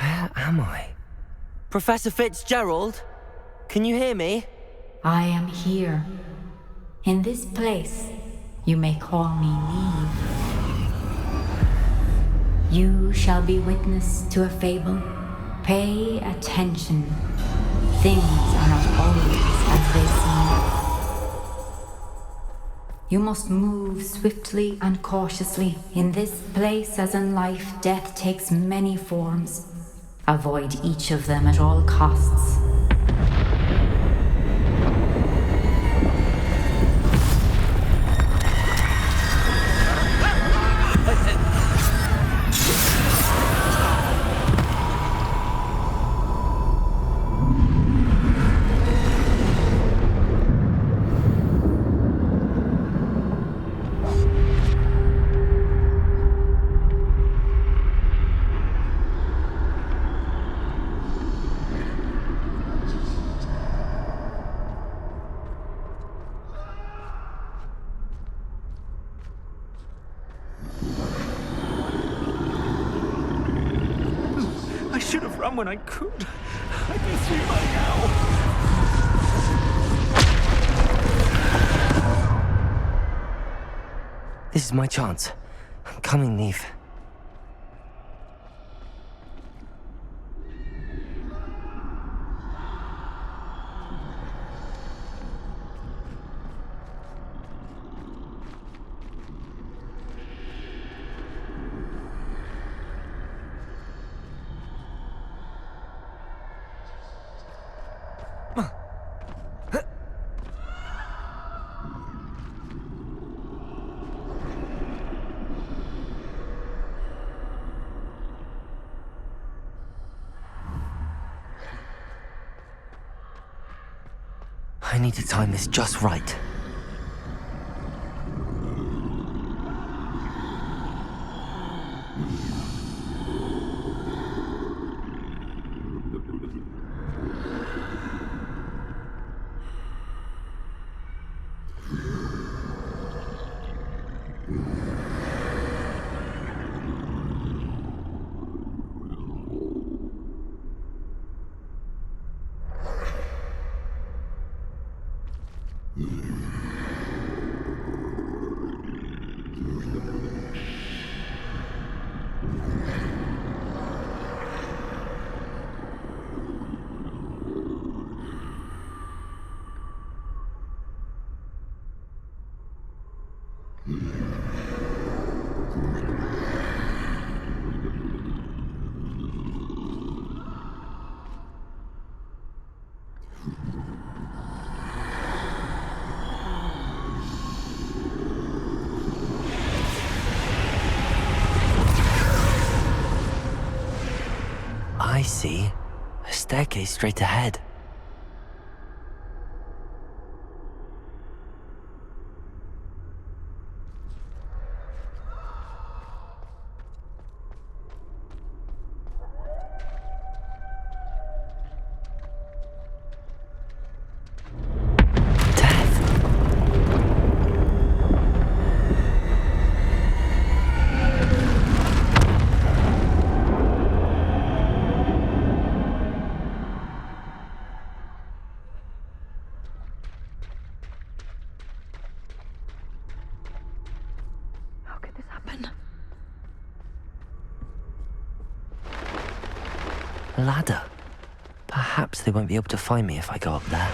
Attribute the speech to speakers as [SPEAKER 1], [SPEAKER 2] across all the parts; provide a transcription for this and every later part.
[SPEAKER 1] Where am I? Professor Fitzgerald? Can you hear me?
[SPEAKER 2] I am here. In this place, you may call me Neve. You shall be witness to a fable. Pay attention. Things are not always as they seem. You must move swiftly and cautiously. In this place, as in life, death takes many forms. Avoid each of them at all costs.
[SPEAKER 3] When I could. I'd be through by now.
[SPEAKER 1] This is my chance. I'm coming, Neve. I need to time this just right. I see. A staircase straight ahead. A ladder. Perhaps they won't be able to find me if I go up there.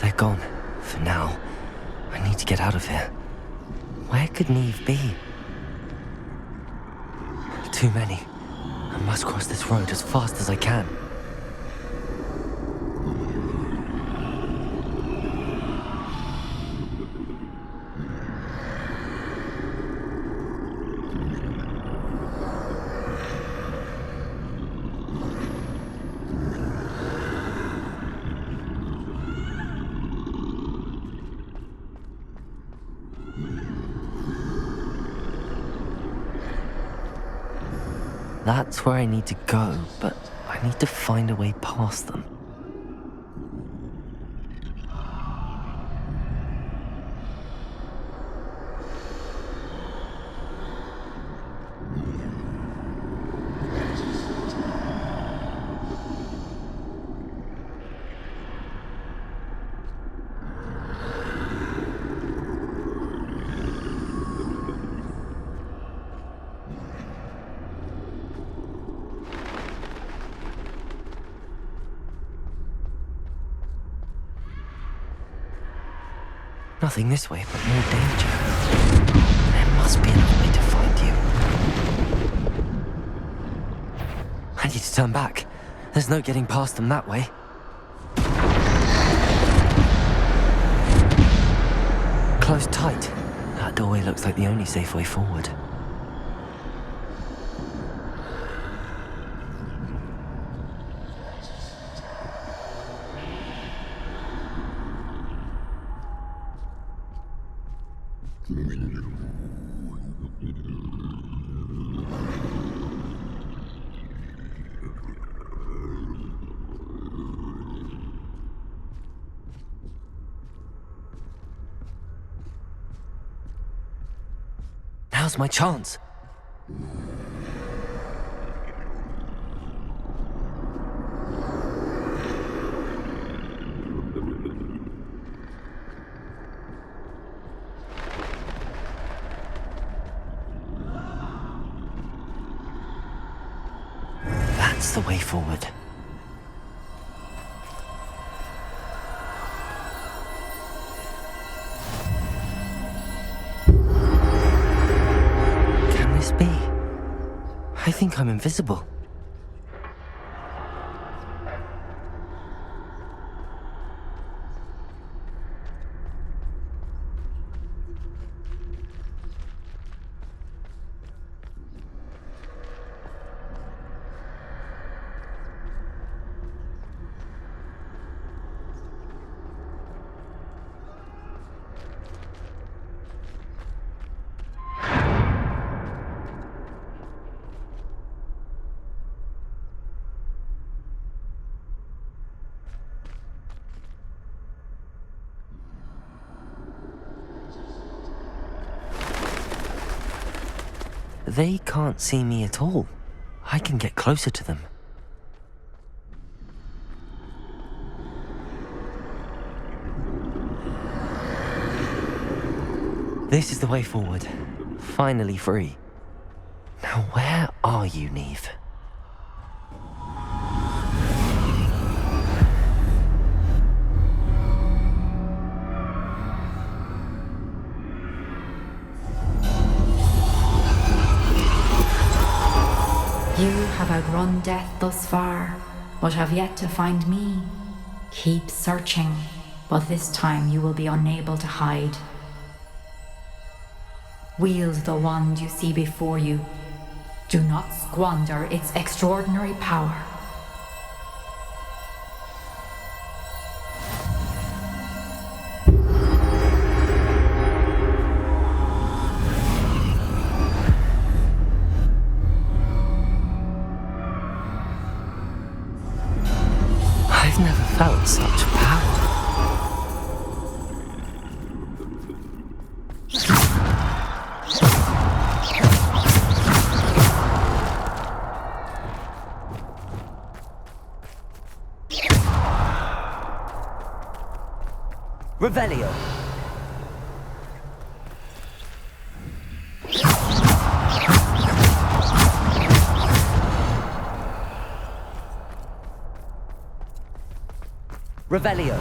[SPEAKER 1] They're gone. For now. I need to get out of here. Where could Neve be? Too many. I must cross this road as fast as I can. That's where I need to go, but I need to find a way past them. Nothing this way, but more danger. There must be another way to find you. I need to turn back. There's no getting past them that way. Close tight. That doorway looks like the only safe way forward. Now's my chance. That's the way forward. Can this be? I think I'm invisible. They can't see me at all. I can get closer to them. This is the way forward. Finally free. Now where are you, Neve?
[SPEAKER 2] You have outrun death thus far, but have yet to find me. Keep searching, but this time you will be unable to hide. Wield the wand you see before you. Do not squander its extraordinary power.
[SPEAKER 1] I've never felt such power. Revelio. Revelio.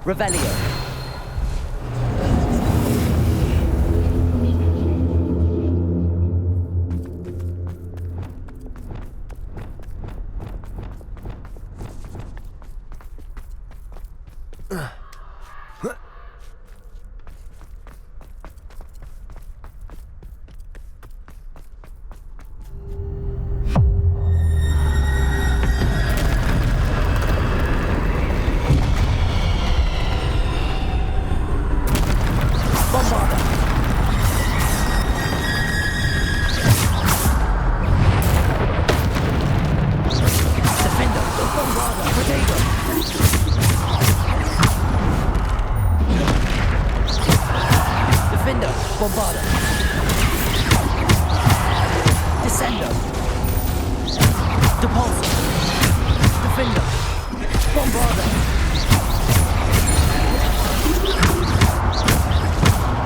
[SPEAKER 1] Revelio. Bombarda. Descendo. Depulso. Defender. Bombarda.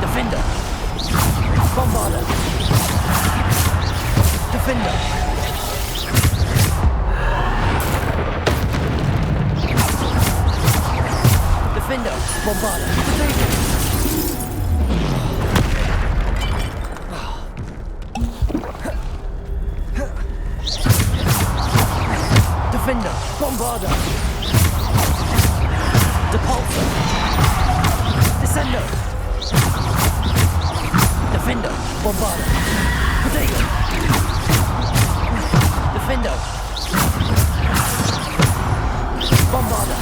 [SPEAKER 1] Defender. Bombarda. Defender. Defender. Bombarda. Defender, Bombarda, Depulso, Descendo, Defender, Bombarda, Protego, Defender, Bombarda,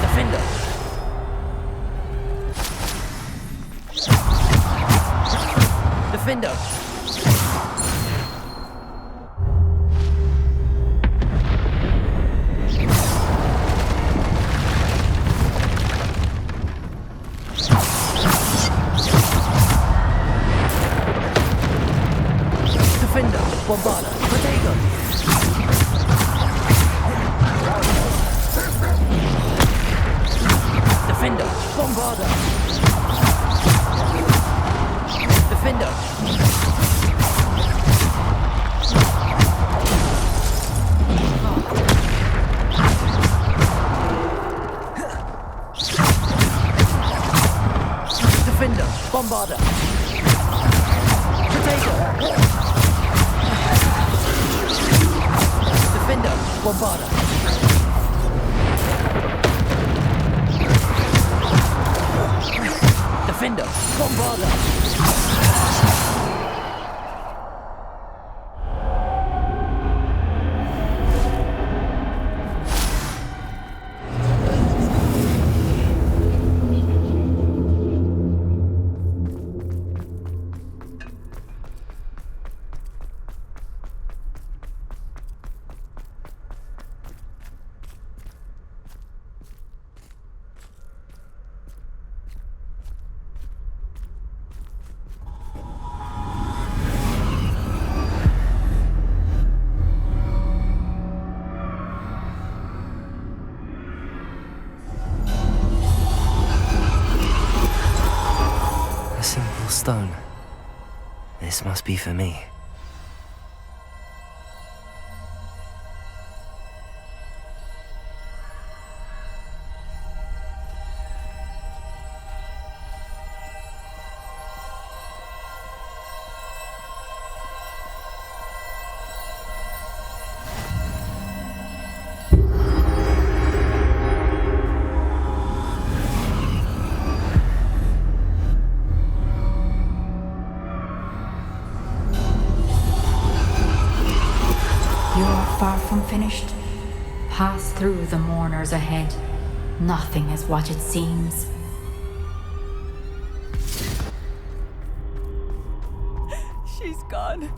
[SPEAKER 1] Defender, Defender. Bombarda, Protego. Defender, Bombarda. Defender. Defender, Bombarda. Protego. Defender, Bombarda. Defender, Bombarda. Stone. This must be for me.
[SPEAKER 2] Far from finished, pass through the mourners ahead. Nothing is what it seems.
[SPEAKER 4] She's gone.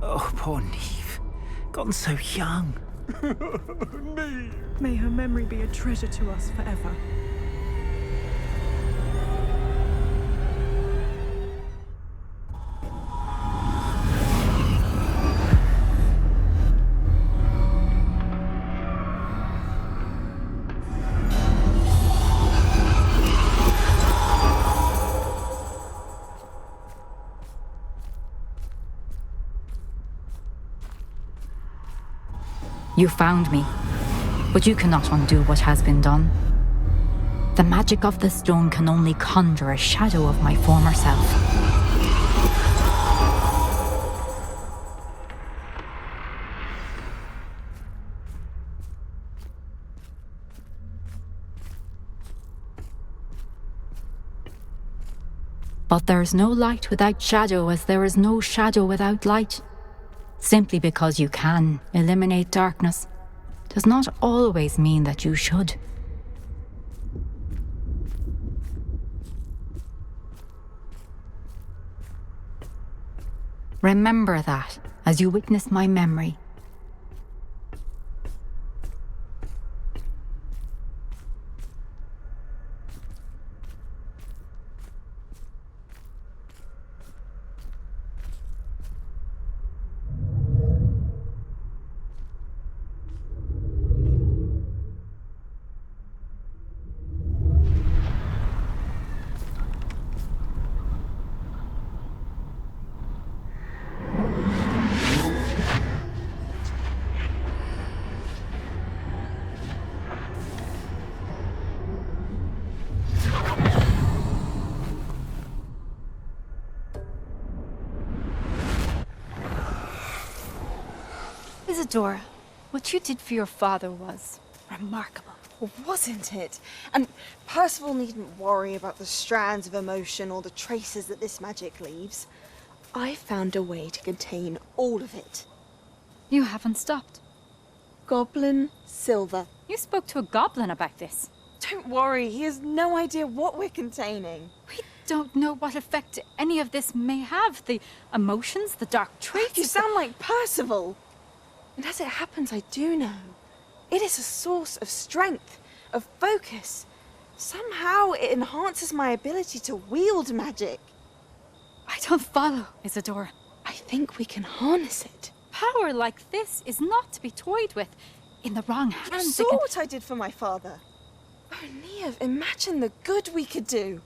[SPEAKER 3] Oh, poor Neve. Gone so young.
[SPEAKER 4] Neve! May her memory be a treasure to us forever.
[SPEAKER 2] You found me. But you cannot undo what has been done. The magic of the stone can only conjure a shadow of my former self. But there is no light without shadow, as there is no shadow without light. Simply because you can eliminate darkness does not always mean that you should. Remember that as you witness my memory.
[SPEAKER 5] Isadora, what you did for your father was remarkable.
[SPEAKER 6] Well, wasn't it? And Percival needn't worry about the strands of emotion or the traces that this magic leaves. I found a way to contain all of it.
[SPEAKER 5] You haven't stopped.
[SPEAKER 6] Goblin Silver.
[SPEAKER 5] You spoke to a goblin about this.
[SPEAKER 6] Don't worry, he has no idea what we're containing.
[SPEAKER 5] We don't know what effect any of this may have. The emotions, the dark traits.
[SPEAKER 6] You sound like Percival. And as it happens, I do know. It is a source of strength, of focus. Somehow it enhances my ability to wield magic.
[SPEAKER 5] I don't follow, Isadora.
[SPEAKER 6] I think we can harness it.
[SPEAKER 5] Power like this is not to be toyed with. In the wrong
[SPEAKER 6] You
[SPEAKER 5] hands,
[SPEAKER 6] saw what I did for my father. Oh, Neve, imagine the good we could do.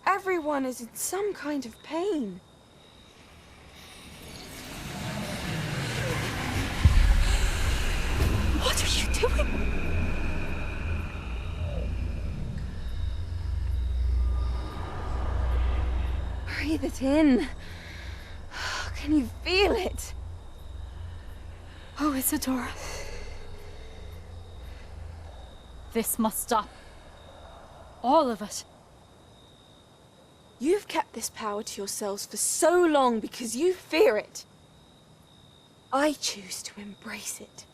[SPEAKER 6] Everyone is in some kind of pain.
[SPEAKER 5] What are you doing?
[SPEAKER 6] Breathe it in. Can you feel it?
[SPEAKER 5] Oh, Isadora. This must stop. All of it.
[SPEAKER 6] You've kept this power to yourselves for so long because you fear it. I choose to embrace it.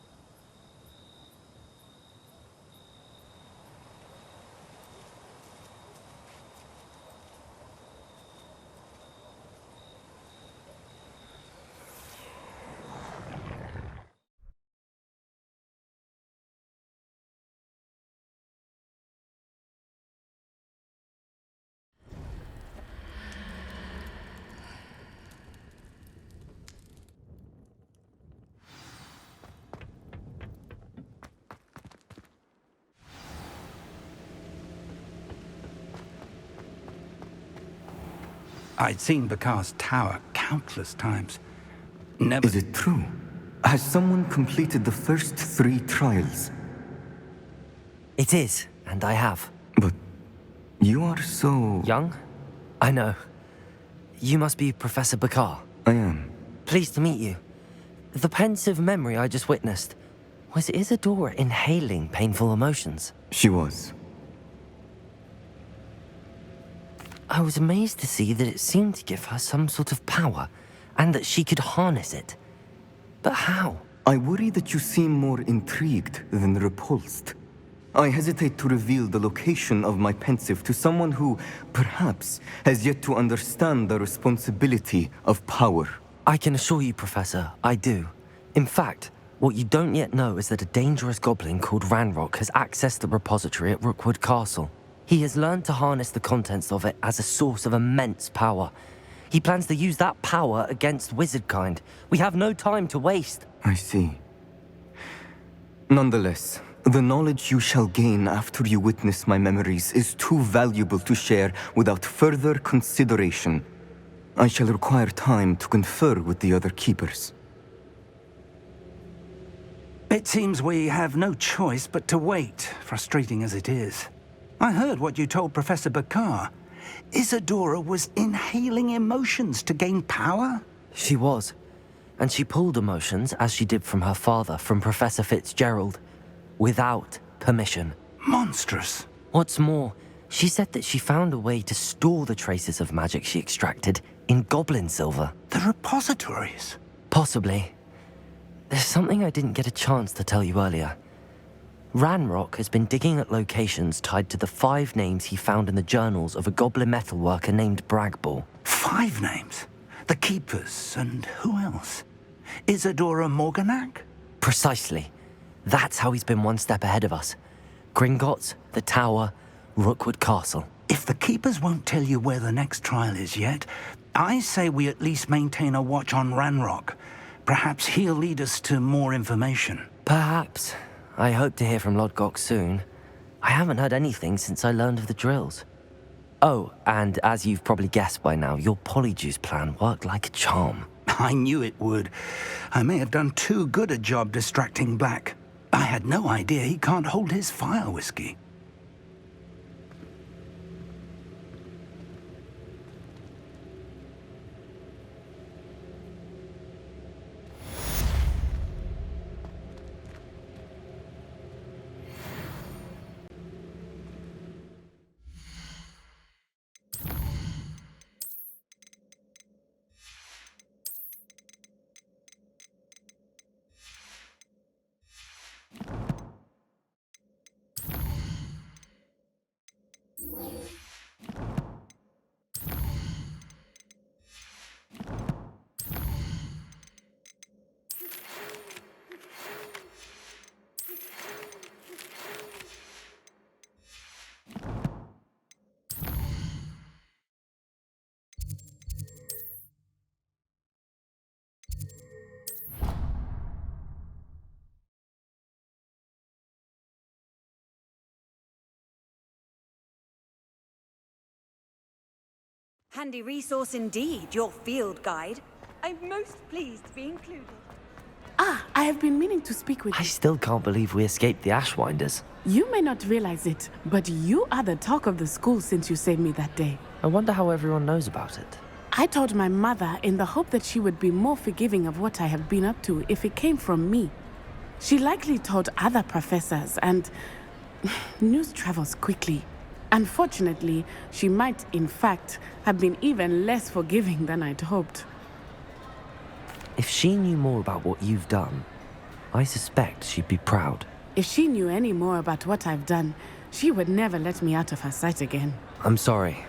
[SPEAKER 7] I'd seen Bakar's tower countless times. Never...
[SPEAKER 8] Is it true? Has someone completed the first 3 trials?
[SPEAKER 1] It is, and I have.
[SPEAKER 8] But you are so...
[SPEAKER 1] Young? I know. You must be Professor Bakar.
[SPEAKER 8] I am.
[SPEAKER 1] Pleased to meet you. The pensive memory I just witnessed, was Isadora inhaling painful emotions?
[SPEAKER 8] She was.
[SPEAKER 1] I was amazed to see that it seemed to give her some sort of power, and that she could harness it. But how?
[SPEAKER 8] I worry that you seem more intrigued than repulsed. I hesitate to reveal the location of my pensive to someone who, perhaps, has yet to understand the responsibility of power.
[SPEAKER 1] I can assure you, Professor, I do. In fact, what you don't yet know is that a dangerous goblin called Ranrock has accessed the repository at Rookwood Castle. He has learned to harness the contents of it as a source of immense power. He plans to use that power against wizardkind. We have no time to waste.
[SPEAKER 8] I see. Nonetheless, the knowledge you shall gain after you witness my memories is too valuable to share without further consideration. I shall require time to confer with the other keepers.
[SPEAKER 7] It seems we have no choice but to wait, frustrating as it is. I heard what you told Professor Bakar. Isadora was inhaling emotions to gain power?
[SPEAKER 1] She was. And she pulled emotions, as she did from her father, from Professor Fitzgerald, without permission.
[SPEAKER 7] Monstrous.
[SPEAKER 1] What's more, she said that she found a way to store the traces of magic she extracted in goblin silver.
[SPEAKER 7] The repositories.
[SPEAKER 1] Possibly. There's something I didn't get a chance to tell you earlier. Ranrock has been digging at locations tied to the 5 names he found in the journals of a goblin metalworker named Bragball.
[SPEAKER 7] 5 names? The Keepers, and who else? Isadora Morganac?
[SPEAKER 1] Precisely. That's how he's been one step ahead of us. Gringotts, the Tower, Rookwood Castle.
[SPEAKER 7] If the Keepers won't tell you where the next trial is yet, I say we at least maintain a watch on Ranrock. Perhaps he'll lead us to more information.
[SPEAKER 1] Perhaps. I hope to hear from Lodgok soon. I haven't heard anything since I learned of the drills. Oh, and as you've probably guessed by now, your polyjuice plan worked like a charm.
[SPEAKER 7] I knew it would. I may have done too good a job distracting Black. I had no idea he can't hold his fire whiskey.
[SPEAKER 9] Handy resource indeed, your field guide.
[SPEAKER 6] I'm most pleased to be included.
[SPEAKER 10] Ah, I have been meaning to speak with
[SPEAKER 1] I
[SPEAKER 10] you.
[SPEAKER 1] still can't believe we escaped the Ashwinders.
[SPEAKER 10] You may not realize it, but you are the talk of the school since you saved me that day.
[SPEAKER 1] I wonder how everyone knows about it.
[SPEAKER 10] I told my mother in the hope that she would be more forgiving of what I have been up to if it came from me. She likely told other professors, and news travels quickly. Unfortunately, she might, in fact, have been even less forgiving than I'd hoped.
[SPEAKER 1] If she knew more about what you've done, I suspect she'd be proud.
[SPEAKER 10] If she knew any more about what I've done, she would never let me out of her sight again.
[SPEAKER 1] I'm sorry.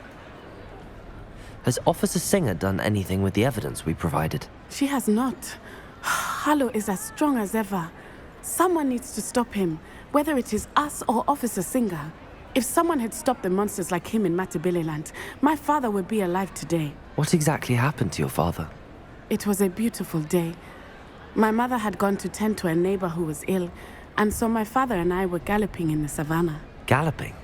[SPEAKER 1] Has Officer Singer done anything with the evidence we provided?
[SPEAKER 10] She has not. Harlow is as strong as ever. Someone needs to stop him, whether it is us or Officer Singer. If someone had stopped the monsters like him in Matabeleland, my father would be alive today.
[SPEAKER 1] What exactly happened to your father?
[SPEAKER 10] It was a beautiful day. My mother had gone to tend to a neighbor who was ill, and so my father and I were galloping in the savannah.
[SPEAKER 1] Galloping?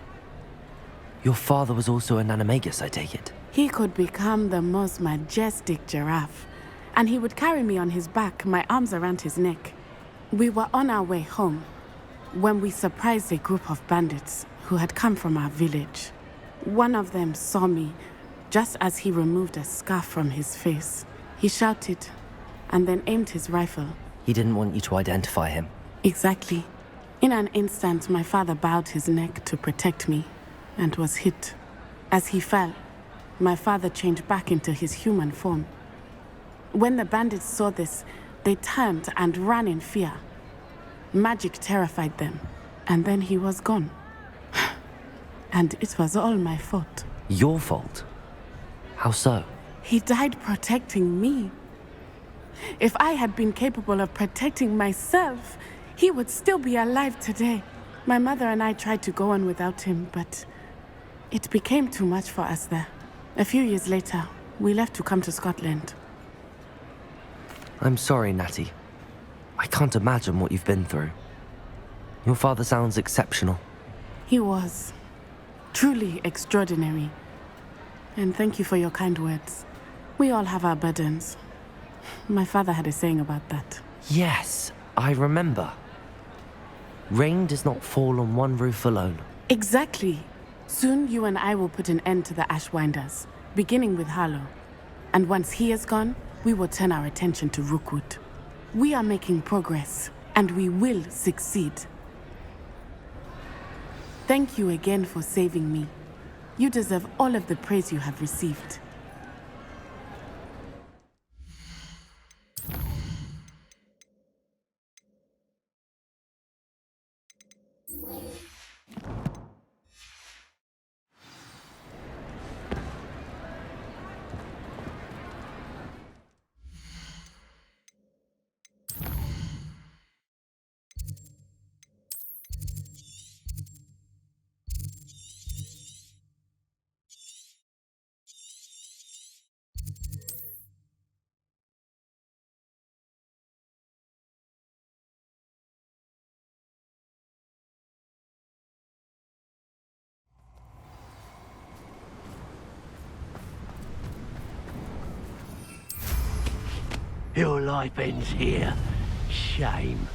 [SPEAKER 1] Your father was also an animagus, I take it?
[SPEAKER 10] He could become the most majestic giraffe, and he would carry me on his back, my arms around his neck. We were on our way home when we surprised a group of bandits who had come from our village. One of them saw me just as he removed a scarf from his face. He shouted and then aimed his rifle.
[SPEAKER 1] He didn't want you to identify him.
[SPEAKER 10] Exactly. In an instant, my father bowed his neck to protect me and was hit. As he fell, my father changed back into his human form. When the bandits saw this, they turned and ran in fear. Magic terrified them, and then he was gone. And it was all my fault.
[SPEAKER 1] Your fault? How so?
[SPEAKER 10] He died protecting me. If I had been capable of protecting myself, he would still be alive today. My mother and I tried to go on without him, but it became too much for us there. A few years later, we left to come to Scotland.
[SPEAKER 1] I'm sorry, Natty. I can't imagine what you've been through. Your father sounds exceptional.
[SPEAKER 10] He was. Truly extraordinary. And thank you for your kind words. We all have our burdens. My father had a saying about that.
[SPEAKER 1] Yes, I remember. Rain does not fall on one roof alone.
[SPEAKER 10] Exactly. Soon you and I will put an end to the Ashwinders, beginning with Harlow. And once he is gone, we will turn our attention to Rookwood. We are making progress, and we will succeed. Thank you again for saving me. You deserve all of the praise you have received.
[SPEAKER 3] Your life ends here. Shame.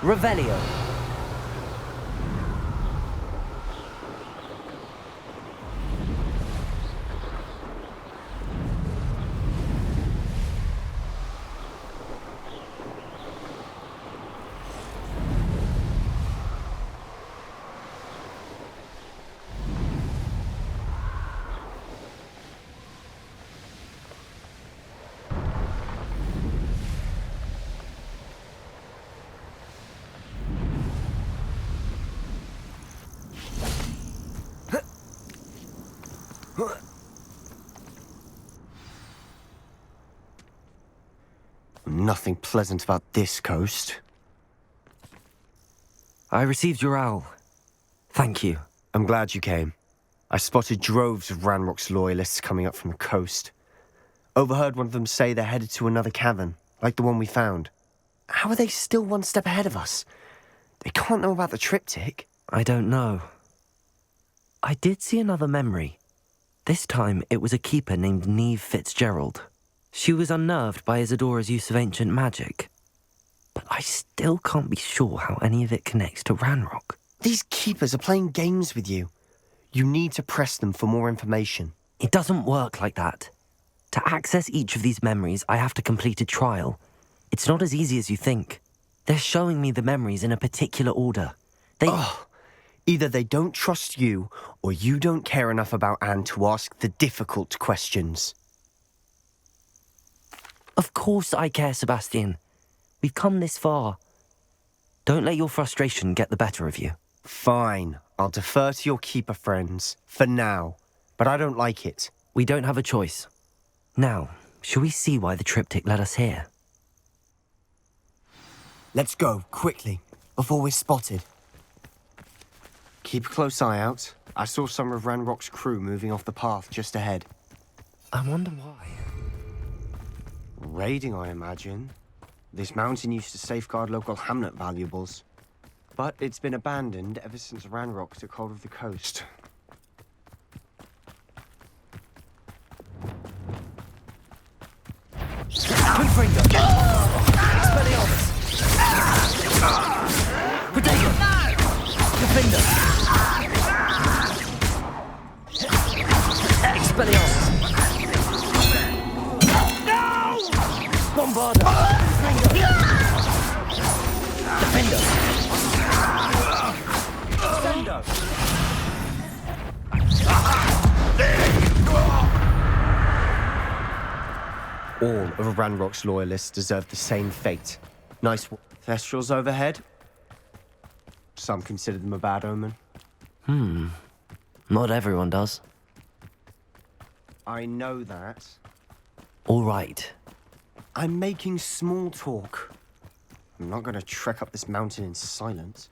[SPEAKER 1] Revelio.
[SPEAKER 11] Nothing pleasant about this coast.
[SPEAKER 1] I received your owl. Thank you.
[SPEAKER 11] I'm glad you came. I spotted droves of Ranrock's loyalists coming up from the coast. Overheard one of them say they're headed to another cavern, like the one we found. How are they still one step ahead of us? They can't know about the triptych.
[SPEAKER 1] I don't know. I did see another memory. This time, it was a keeper named Neve Fitzgerald. She was unnerved by Isadora's use of ancient magic. But I still can't be sure how any of it connects to Ranrock.
[SPEAKER 11] These keepers are playing games with you. You need to press them for more information.
[SPEAKER 1] It doesn't work like that. To access each of these memories, I have to complete a trial. It's not as easy as you think. They're showing me the memories in a particular order.
[SPEAKER 11] Either they don't trust you, or you don't care enough about Anne to ask the difficult questions.
[SPEAKER 1] Of course I care, Sebastian. We've come this far. Don't let your frustration get the better of you.
[SPEAKER 11] Fine. I'll defer to your keeper friends, for now. But I don't like it.
[SPEAKER 1] We don't have a choice. Now, shall we see why the triptych led us here?
[SPEAKER 11] Let's go, quickly, before we're spotted. Keep a close eye out. I saw some of Ranrock's crew moving off the path just ahead.
[SPEAKER 1] I wonder why.
[SPEAKER 11] Raiding, I imagine. This mountain used to safeguard local hamlet valuables. But it's been abandoned ever since Ranrock took hold of the coast.
[SPEAKER 1] Quickbringer! Expelliarmus! Protego! Defender! Expelliarmus! Bombarder! Defender! Sendo!
[SPEAKER 11] All of Ranrock's loyalists deserve the same fate. Nice Thestrals overhead. Some consider them a bad omen.
[SPEAKER 1] Not everyone does.
[SPEAKER 11] I know that.
[SPEAKER 1] All right.
[SPEAKER 11] I'm making small talk. I'm not going to trek up this mountain in silence.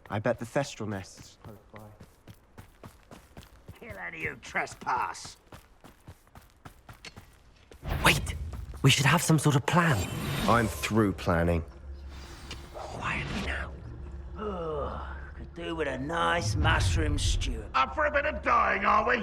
[SPEAKER 11] I bet the Thestral nest's close by.
[SPEAKER 12] any who trespass.
[SPEAKER 1] Wait! We should have some sort of plan.
[SPEAKER 11] I'm through planning.
[SPEAKER 12] Quietly now. Oh, could do with a nice mushroom stew.
[SPEAKER 13] Up for a bit of dying, are we?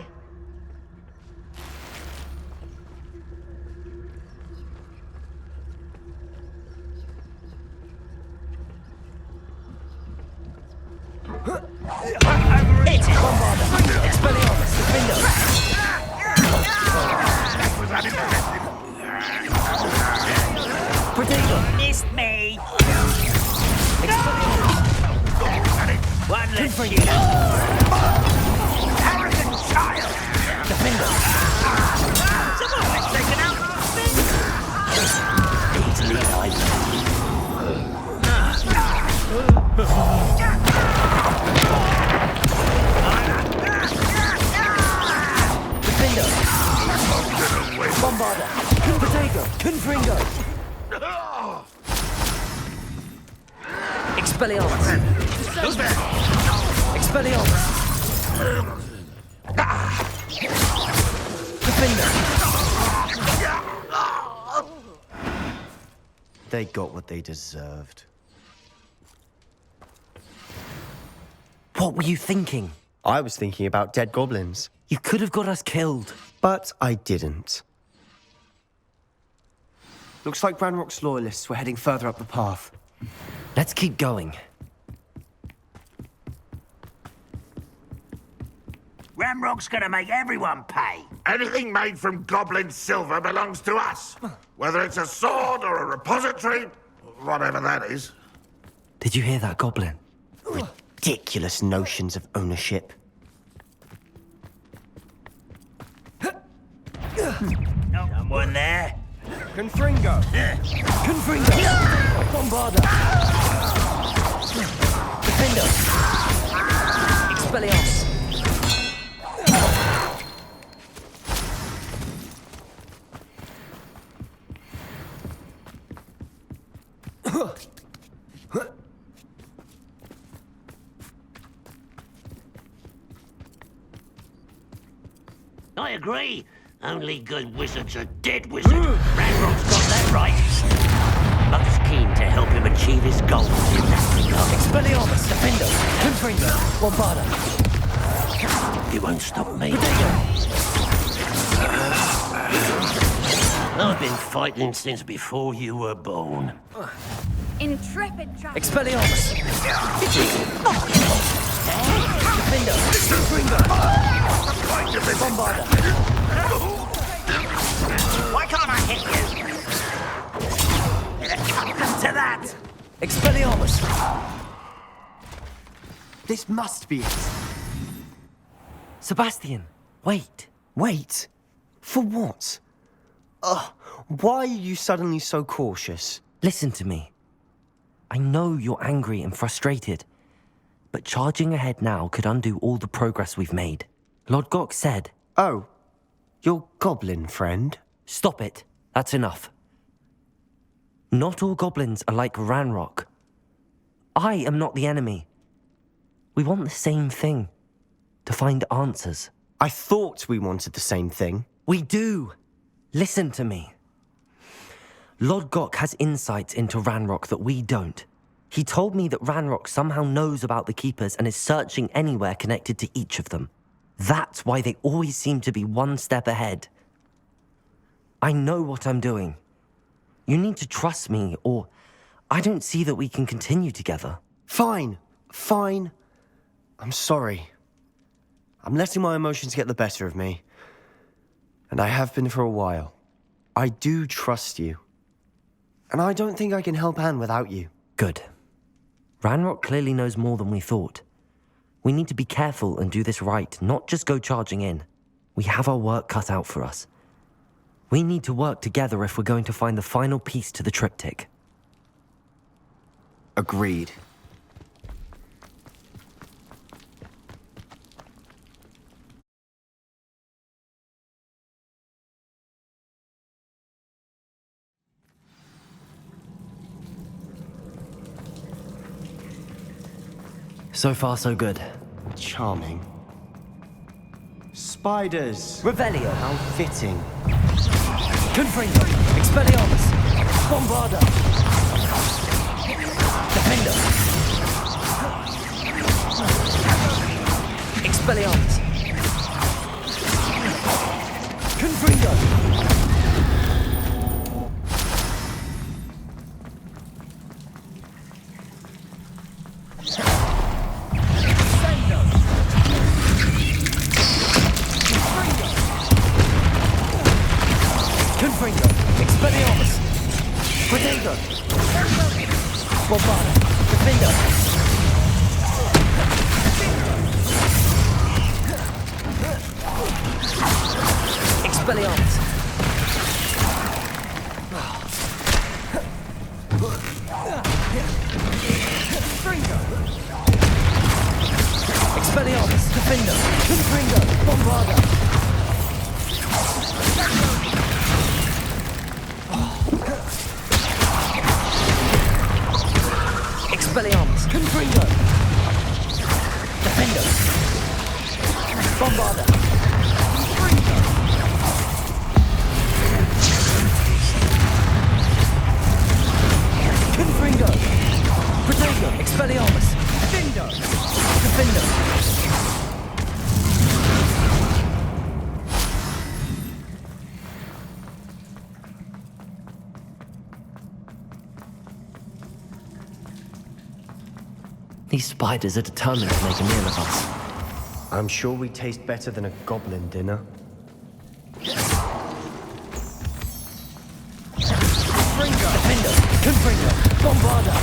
[SPEAKER 12] Missed me. One less shooter. Arrogant child. Someone has taken out our thing. Easily
[SPEAKER 1] Bombarder! Potato! Confringo! Expelliarmus!
[SPEAKER 13] Who's there?
[SPEAKER 1] Expelliarmus! Defender!
[SPEAKER 11] They got what they deserved.
[SPEAKER 1] What were you thinking?
[SPEAKER 11] I was thinking about dead goblins.
[SPEAKER 1] You could have got us killed.
[SPEAKER 11] But I didn't. Looks like Ranrock's loyalists were heading further up the path.
[SPEAKER 1] Let's keep going.
[SPEAKER 12] Ranrock's gonna make everyone pay.
[SPEAKER 13] Anything made from goblin silver belongs to us. Whether it's a sword or a repository, whatever that is.
[SPEAKER 1] Did you hear that, Goblin?
[SPEAKER 11] Ridiculous notions of ownership.
[SPEAKER 12] No one there.
[SPEAKER 11] Confringo!
[SPEAKER 1] Confringo! Bombarder! Defender! Expelliarmus!
[SPEAKER 12] I agree. Only good wizards are dead wizards. Ranrock's got that right. Buck's keen to help him achieve his goals in that regard.
[SPEAKER 1] Expelliarmus! Defender! Confringo! Bombarder!
[SPEAKER 12] He won't stop me. I've been fighting since before you were born.
[SPEAKER 9] Intrepid traveler.
[SPEAKER 1] Expelliarmus! Defender! Confringo! Bombarder!
[SPEAKER 12] Why can't I hit you? Come to that!
[SPEAKER 1] Expelliarmus!
[SPEAKER 11] This must be it.
[SPEAKER 1] Sebastian, wait.
[SPEAKER 11] Wait? For what? Why are you suddenly so cautious?
[SPEAKER 1] Listen to me. I know you're angry and frustrated, but charging ahead now could undo all the progress we've made. Lord Gok said...
[SPEAKER 11] Oh, your goblin friend?
[SPEAKER 1] Stop it. That's enough. Not all goblins are like Ranrock. I am not the enemy. We want the same thing. To find answers.
[SPEAKER 11] I thought we wanted the same thing.
[SPEAKER 1] We do. Listen to me. Lord Gok has insights into Ranrock that we don't. He told me that Ranrock somehow knows about the Keepers and is searching anywhere connected to each of them. That's why they always seem to be one step ahead. I know what I'm doing. You need to trust me, or I don't see that we can continue together.
[SPEAKER 11] Fine. I'm sorry. I'm letting my emotions get the better of me. And I have been for a while. I do trust you. And I don't think I can help Anne without you.
[SPEAKER 1] Good. Ranrock clearly knows more than we thought. We need to be careful and do this right, not just go charging in. We have our work cut out for us. We need to work together if we're going to find the final piece to the triptych.
[SPEAKER 8] Agreed.
[SPEAKER 1] So far, so good.
[SPEAKER 11] Charming. Spiders.
[SPEAKER 1] Revelio.
[SPEAKER 11] How fitting.
[SPEAKER 1] Confringo. Expelliarmus. Bombarda. Defender. Expelliarmus. Confringo. Confringo. Expelliarmus. Protego. Bombarda. Defender. Expelliarmus. Expelliarmus. Defender. Confringo. Bombarda. Expelliarmus. Confringo. Defender. Bombarda. Confringo. Protego. Expelliarmus. Defender. Defender. These spiders are determined to make a meal of us.
[SPEAKER 11] I'm sure we taste better than a goblin dinner.
[SPEAKER 1] Defender. Confringo. Bombarda.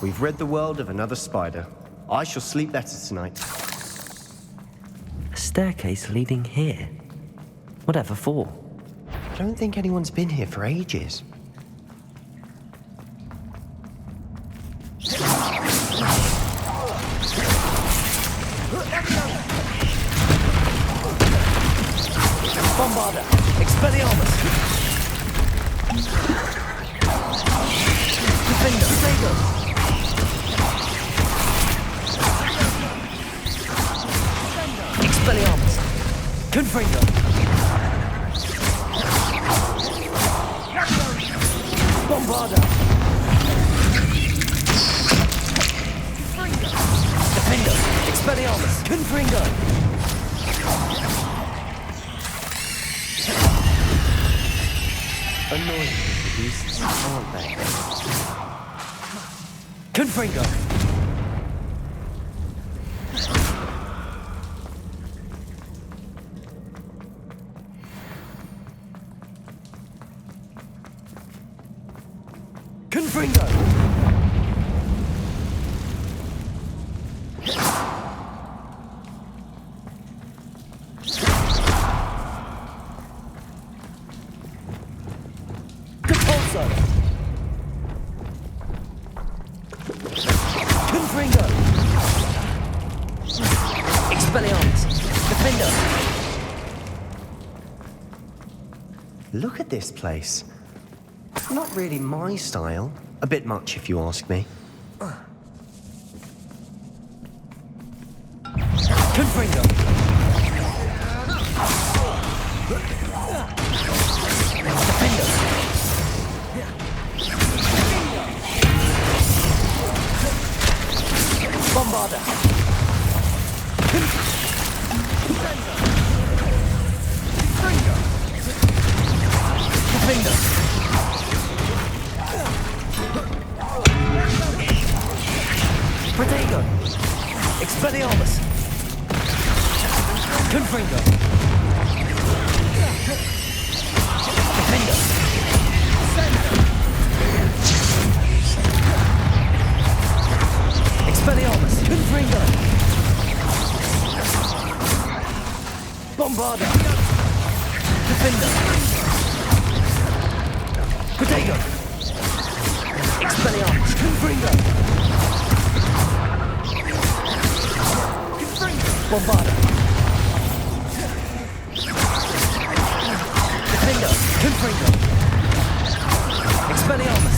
[SPEAKER 11] We've rid the world of another spider. I shall sleep better tonight.
[SPEAKER 1] A staircase leading here? Whatever for?
[SPEAKER 11] I don't think anyone's been here for ages.
[SPEAKER 1] Bombarda. Expelliarmus. Defender. Protego. Expelliarmus. Confringo. Bombarda. Defender. Expelliarmus. Confringo.
[SPEAKER 11] Annoying beasts, aren't they?
[SPEAKER 1] Confringo. Confringo. Confringo. Expelliarmus. Defender.
[SPEAKER 11] Look at this place. Not really my style. A bit much, if you ask me.
[SPEAKER 1] Confringo. Defender. Bombarda. Defender. Protego. Expelliarmus. Confringo. Defender. Expelliarmus. Confringo. Bombarda. Defender. Protego. Expelliarmus. Confringo. Bombarda. Defender. Confringo. Expelliarmus.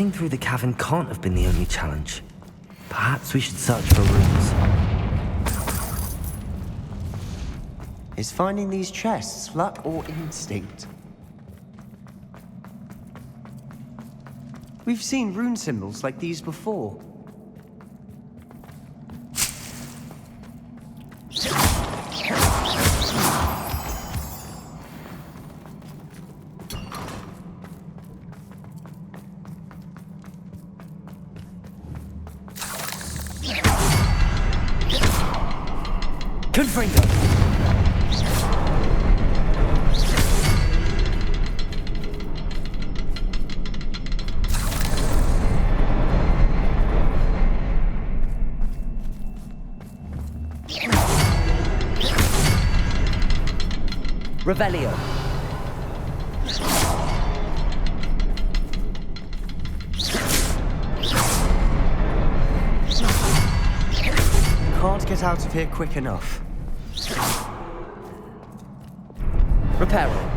[SPEAKER 1] Getting through the cavern can't have been the only challenge. Perhaps we should search for runes.
[SPEAKER 11] Is finding these chests luck or instinct? We've seen rune symbols like these before.
[SPEAKER 1] Confringo! Revelio.
[SPEAKER 11] Can't get out of here quick enough.
[SPEAKER 1] Reparo.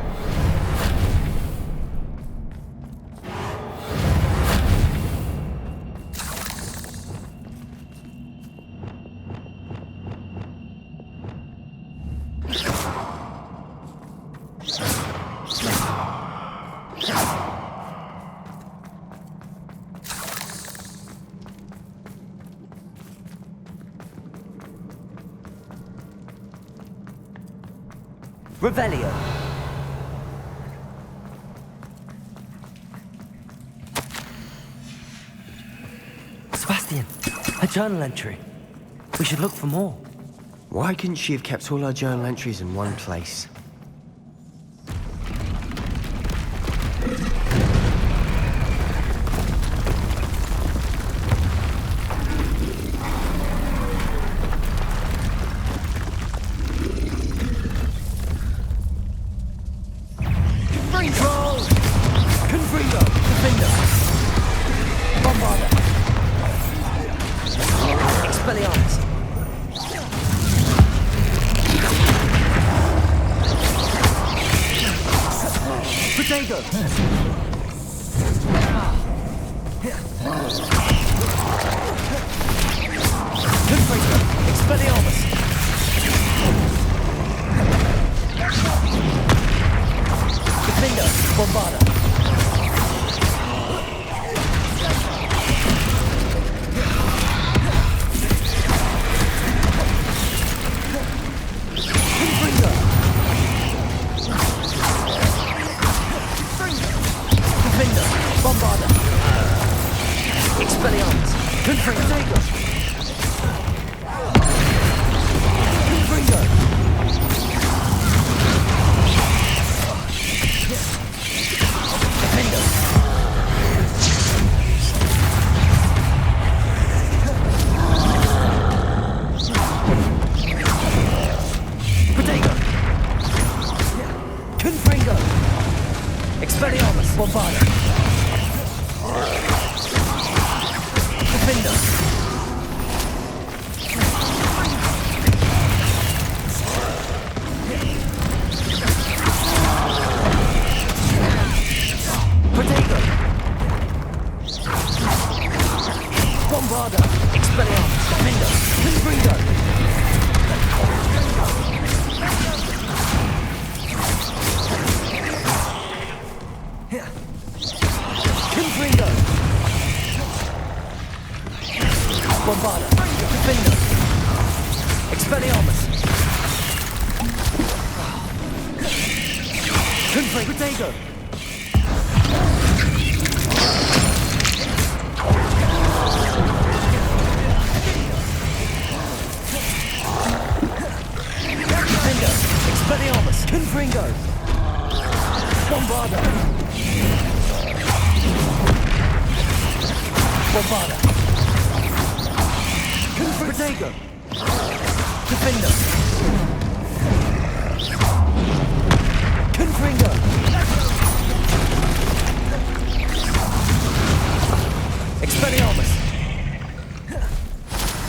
[SPEAKER 1] Revelio. Sebastian, a journal entry. We should look for more.
[SPEAKER 11] Why couldn't she have kept all her journal entries in one place?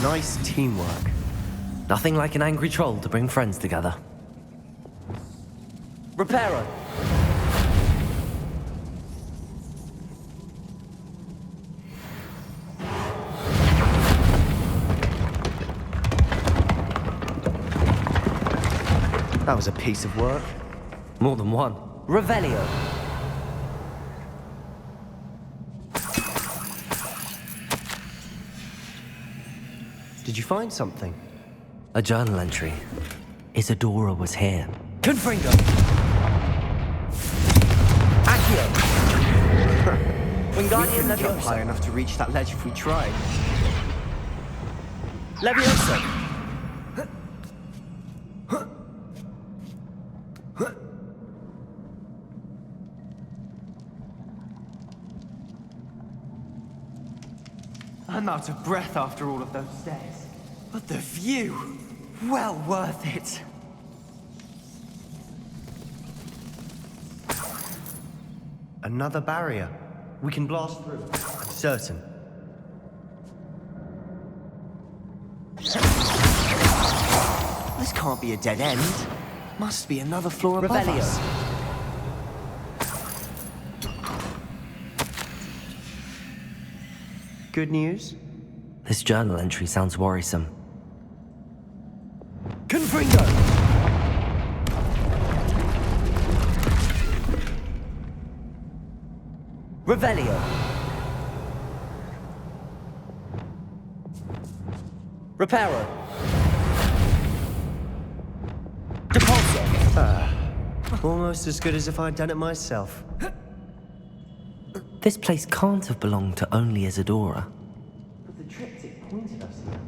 [SPEAKER 1] Nice teamwork. Nothing like an angry troll to bring friends together. Reparo.
[SPEAKER 11] That was a piece of work.
[SPEAKER 1] More than one. Revelio.
[SPEAKER 11] Did you find something?
[SPEAKER 1] A journal entry. Isadora was here. Confringo! Accio! Wingardium
[SPEAKER 11] Jump
[SPEAKER 1] Leviosa.
[SPEAKER 11] high enough to reach that ledge if we tried.
[SPEAKER 1] Leviosa.
[SPEAKER 11] I'm out of breath after all of those stairs. But the view! Well worth it. Another barrier. We can blast through. I'm certain. This can't be a dead end. Must be another floor above
[SPEAKER 1] Revelio.
[SPEAKER 11] us. Good news?
[SPEAKER 1] This journal entry sounds worrisome.
[SPEAKER 11] Confringo!
[SPEAKER 1] Revelio. Reparo. Depulso.
[SPEAKER 11] Almost as good as if I'd done it myself.
[SPEAKER 1] This place can't have belonged to only Isadora.
[SPEAKER 11] But the triptych pointed us here.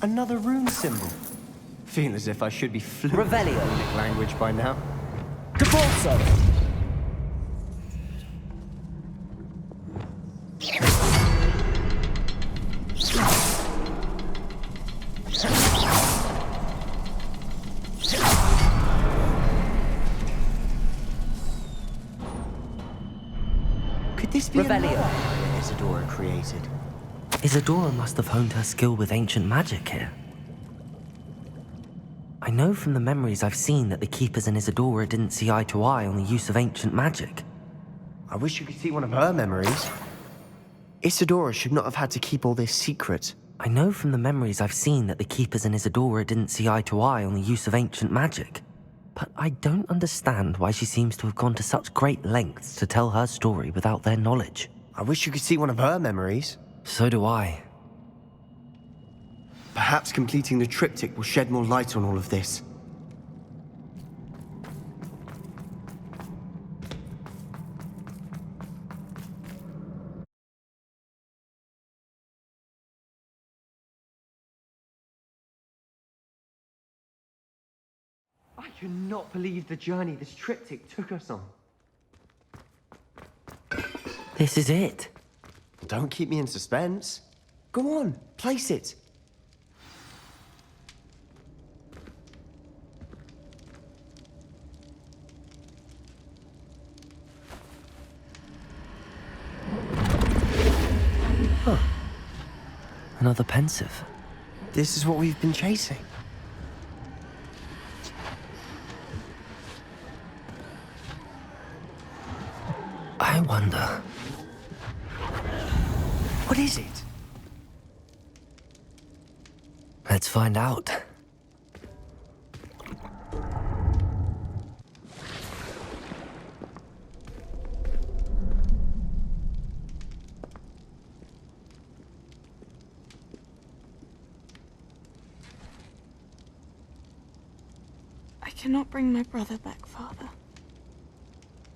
[SPEAKER 11] Another rune symbol. Feel as if I should be fluent in
[SPEAKER 1] Revelio.
[SPEAKER 11] Runic language by now.
[SPEAKER 1] Depulso.
[SPEAKER 11] Could this be
[SPEAKER 1] Revelio.
[SPEAKER 11] another area Isadora created?
[SPEAKER 1] Isadora must have honed her skill with ancient magic here. I know from the memories I've seen that the Keepers and Isadora didn't see eye to eye on the use of ancient magic.
[SPEAKER 11] I wish you could see one of her memories. Isadora should not have had to keep all this secret.
[SPEAKER 1] I know from the memories I've seen that the Keepers and Isadora didn't see eye to eye on the use of ancient magic. But I don't understand why she seems to have gone to such great lengths to tell her story without their knowledge.
[SPEAKER 11] I wish you could see one of her memories.
[SPEAKER 1] So do I.
[SPEAKER 11] Perhaps completing the triptych will shed more light on all of this. I cannot believe the journey this triptych took us on.
[SPEAKER 1] This is it.
[SPEAKER 11] Don't keep me in suspense. Go on, place it.
[SPEAKER 1] Huh. Another pensive.
[SPEAKER 11] This is what we've been chasing.
[SPEAKER 1] I wonder.
[SPEAKER 11] What is it?
[SPEAKER 1] Let's find out.
[SPEAKER 6] I cannot bring my brother back, Father.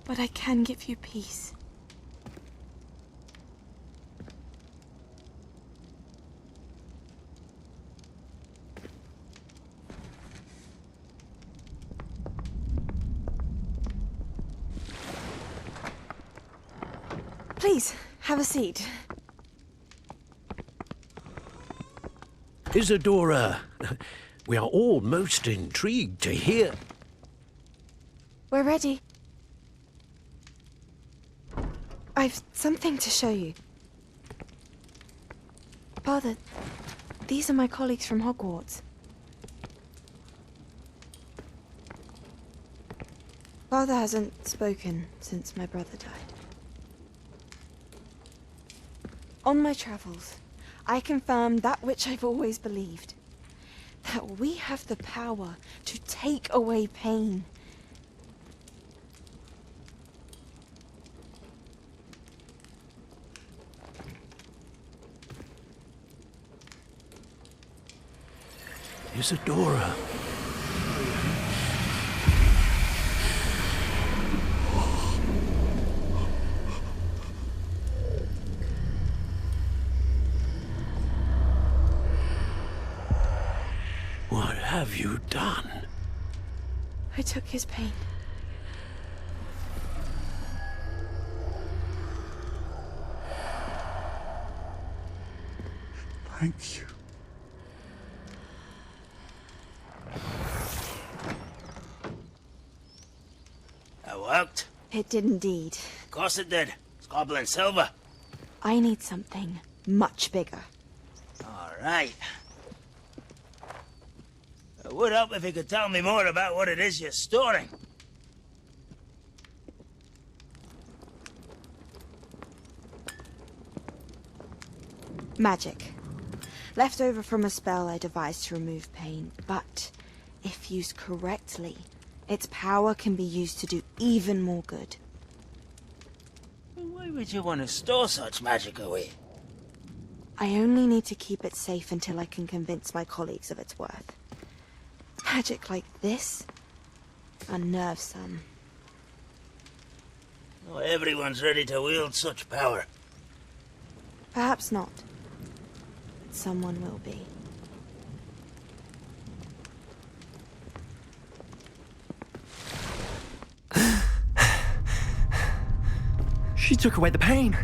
[SPEAKER 6] But I can give you peace. Please, have a seat.
[SPEAKER 3] Isadora, we are all most intrigued to hear.
[SPEAKER 6] We're ready. I've something to show you. Father, these are my colleagues from Hogwarts. Father hasn't spoken since my brother died. On my travels, I confirm that which I've always believed. That we have the power to take away pain.
[SPEAKER 3] Isadora. What have you done?
[SPEAKER 6] I took his pain.
[SPEAKER 13] Thank you.
[SPEAKER 12] That worked?
[SPEAKER 6] It did indeed.
[SPEAKER 12] Of course it did. It's goblin silver.
[SPEAKER 6] I need something much bigger.
[SPEAKER 12] All right. It would help if you could tell me more about what it is you're storing.
[SPEAKER 6] Magic. Left over from a spell I devised to remove pain, but if used correctly, its power can be used to do even more good.
[SPEAKER 12] Why would you want to store such magic away?
[SPEAKER 6] I only need to keep it safe until I can convince my colleagues of its worth. Magic like this unnerves some.
[SPEAKER 12] Not everyone's ready to wield such power.
[SPEAKER 6] Perhaps not. But someone will be.
[SPEAKER 11] She took away the pain.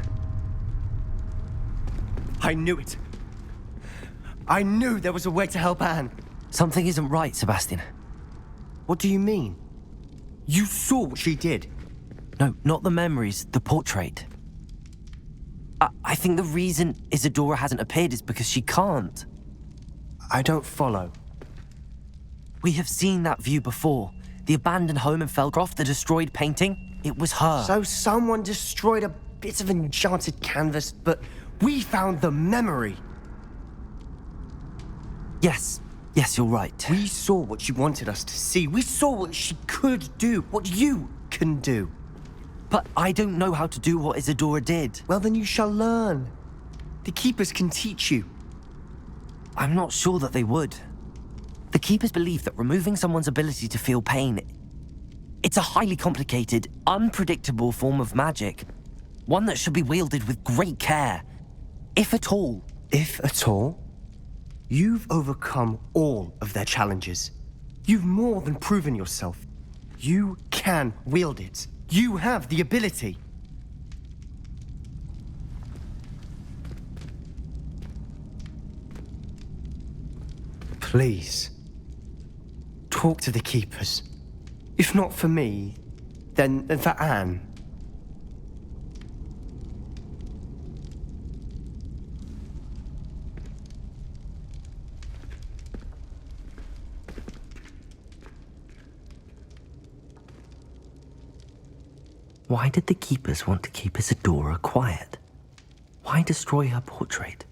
[SPEAKER 11] I knew it. I knew there was a way to help Anne.
[SPEAKER 1] Something isn't right, Sebastian.
[SPEAKER 11] What do you mean? You saw what she did.
[SPEAKER 1] No, not the memories, the portrait. I think the reason Isadora hasn't appeared is because she can't.
[SPEAKER 11] I don't follow.
[SPEAKER 1] We have seen that view before. The abandoned home in Felcroft, the destroyed painting. It was her.
[SPEAKER 11] So someone destroyed a bit of enchanted canvas, but we found the memory.
[SPEAKER 1] Yes. Yes, you're right.
[SPEAKER 11] We saw what she wanted us to see. We saw what she could do, what you can do.
[SPEAKER 1] But I don't know how to do what Isadora did.
[SPEAKER 11] Well, then you shall learn. The Keepers can teach you.
[SPEAKER 1] I'm not sure that they would. The Keepers believe that removing someone's ability to feel pain, it's a highly complicated, unpredictable form of magic. One that should be wielded with great care. If at all.
[SPEAKER 11] If at all? You've overcome all of their challenges. You've more than proven yourself. You can wield it. You have the ability. Please, talk to the Keepers. If not for me, then for Anne.
[SPEAKER 1] Why did the Keepers want to keep Isadora quiet? Why destroy her portrait?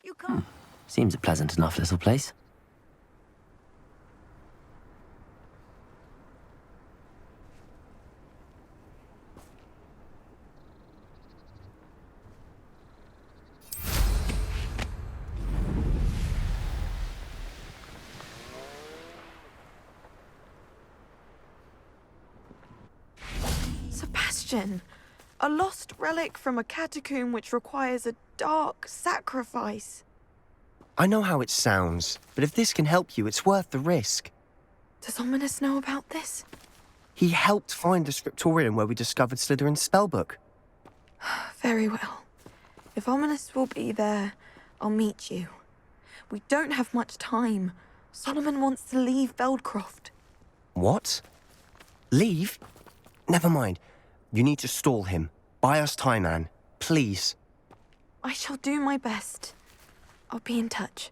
[SPEAKER 9] You can't.
[SPEAKER 1] Seems a pleasant enough little place.
[SPEAKER 6] Sebastian, a lost relic from a catacomb which requires a dark sacrifice.
[SPEAKER 11] I know how it sounds, but if this can help you, it's worth the risk.
[SPEAKER 6] Does Ominous know about this?
[SPEAKER 11] He helped find the scriptorium where we discovered Slytherin's spellbook.
[SPEAKER 6] Very well. If Ominous will be there, I'll meet you. We don't have much time. Solomon wants to leave Feldcroft.
[SPEAKER 11] What? Leave? Never mind. You need to stall him. Buy us time, Anne. Please.
[SPEAKER 6] I shall do my best. I'll be in touch.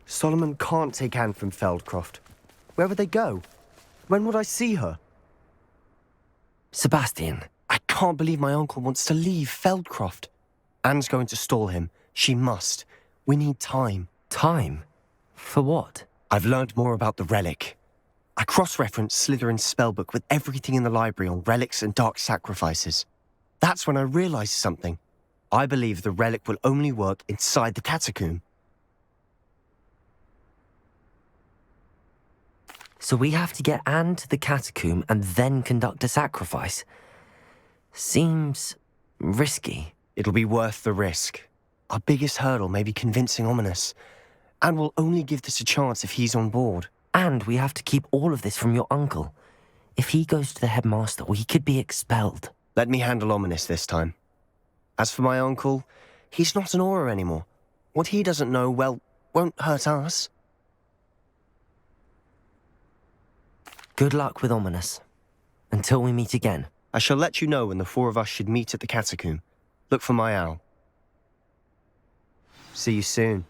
[SPEAKER 11] Solomon can't take Anne from Feldcroft. Where would they go? When would I see her?
[SPEAKER 1] Sebastian.
[SPEAKER 11] I can't believe my uncle wants to leave Feldcroft. Anne's going to stall him. She must. We need time.
[SPEAKER 1] Time? For what?
[SPEAKER 11] I've learned more about the relic. I cross-referenced Slytherin's spellbook with everything in the library on relics and dark sacrifices. That's when I realized something. I believe the relic will only work inside the catacomb.
[SPEAKER 1] So we have to get Anne to the catacomb and then conduct a sacrifice? Seems risky.
[SPEAKER 11] It'll be worth the risk. Our biggest hurdle may be convincing Ominous. And we'll only give this a chance if he's on board.
[SPEAKER 1] And we have to keep all of this from your uncle. If he goes to the headmaster, he could be expelled.
[SPEAKER 11] Let me handle Ominous this time. As for my uncle, he's not an Auror anymore. What he doesn't know, well, won't hurt us.
[SPEAKER 1] Good luck with Ominous. Until we meet again.
[SPEAKER 11] I shall let you know when the four of us should meet at the catacomb. Look for my owl. See you soon.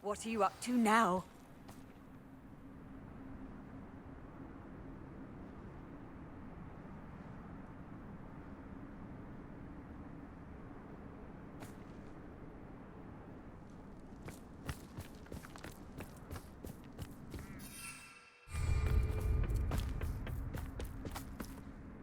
[SPEAKER 9] What are you up to now?